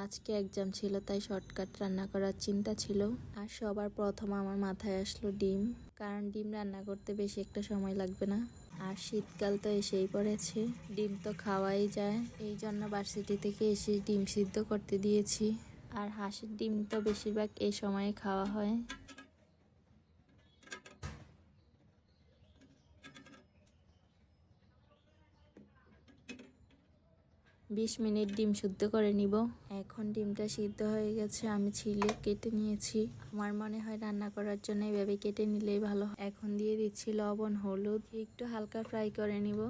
আজকে এক্সাম ছিল, তাই শর্টকাট রান্না করার চিন্তা ছিল। আর সবার প্রথম আমার মাথায় আসলো ডিম, কারণ ডিম রান্না করতে বেশি একটা সময় লাগবে না। আর শীতকাল তো এসেই পড়েছে, ডিম তো খাওয়াই যায়। এই জন্য ভার্সিটি থেকে এসে ডিম সিদ্ধ করতে দিয়েছি। আর হাঁসের ডিম তো বেশিরভাগ এই সময়ে খাওয়া হয়। 20 মিনিট ডিম সিদ্ধ করে নিব। এখন ডিমটা সিদ্ধ হয়ে গেছে, আমি ছিলে কেটে নিয়েছি। আমার মনে হয় রান্না করার জন্য এভাবে কেটে নিলেই ভালো। এখন দিয়ে দিচ্ছি লবণ, হলুদ, একটু হালকা ফ্রাই করে নিব।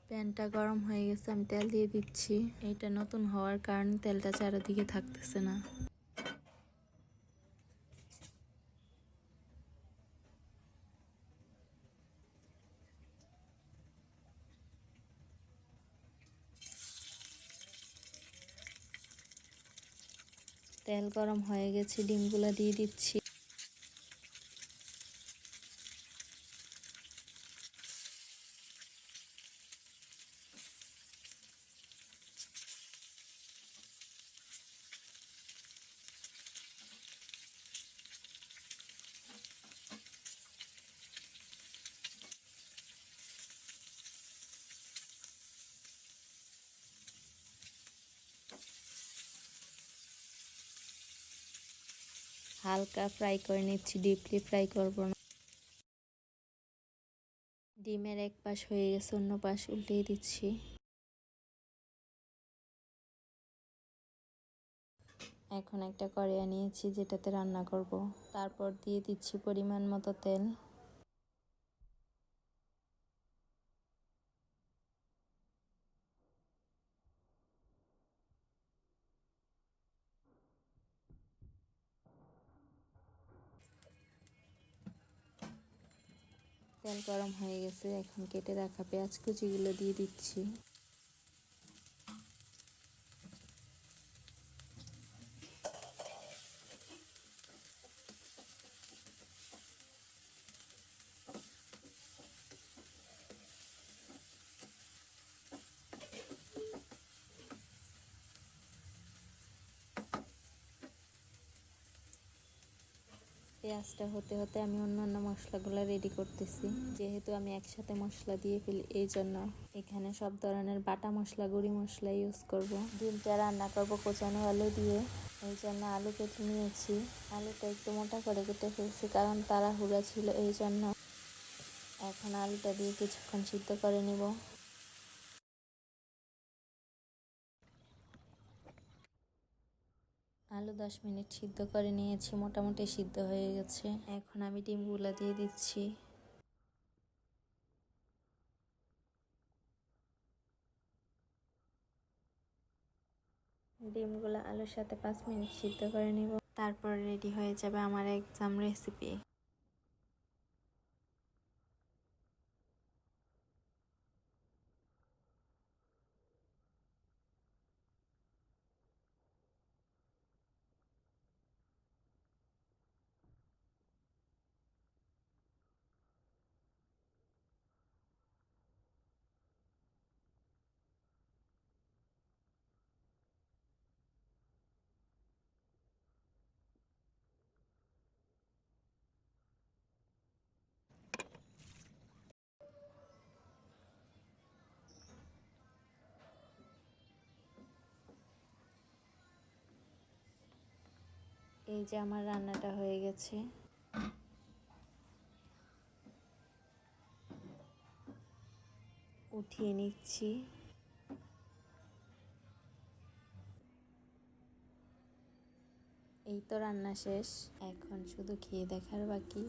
প্যানটা গরম হয়ে গেছে, আমি তেল দিয়ে দিচ্ছি। এটা নতুন হওয়ার কারণে তেলটা চারিদিকে থাকতেছে না। তেল গরম হয়ে গেছে, ডিমগুলা দিয়ে দিচ্ছি। হালকা ফ্রাই করে নিচ্ছি, ডিপলি ফ্রাই করব না। ডিমের এক পাশ হয়ে গেছে, অন্য পাশ উল্টিয়ে দিচ্ছি। এখন একটা কড়াই নিয়েছি, যেটাতে রান্না করব। তারপর দিয়ে দিচ্ছি পরিমাণ মতো তেল। তেল গরম হয়ে গেছে, এখন কেটে রাখা পেঁয়াজ কুচিগুলো দিয়ে দিচ্ছি। পেঁয়াজটা হতে হতে আমি অন্যান্য মশলাগুলো রেডি করতেছি। যেহেতু আমি একসাথে মশলা দিয়ে ফেলি, এই জন্য এখানে সব ধরনের বাটা মশলা, গুঁড়ি মশলা ইউজ করব। ডিমটা রান্না করব কোচানো আলু দিয়ে, এই জন্য আলু কেটে নিয়েছি। আলুটা একটু মোটা করে কেটে ফেলছি, কারণ তাড়াহুড়া ছিল এই জন্য। এখন আলুটা দিয়ে কিছুক্ষণ সিদ্ধ করে নিব। আলু 10 মিনিট সিদ্ধ করে নিয়েছি, মোটামুটি সিদ্ধ হয়ে গেছে। এখন আমি ডিমগুলো দিয়ে দিচ্ছি। ডিমগুলো আলুর সাথে 5 মিনিট সিদ্ধ করে নিব। তারপর রেডি হয়ে যাবে আমার এক্সাম রেসিপি। এই যে আমার রান্নাটা হয়ে গেছে। উঠিয়ে নিচ্ছি। এই তো রান্না শেষ, এখন শুধু খেয়ে দেখার বাকি।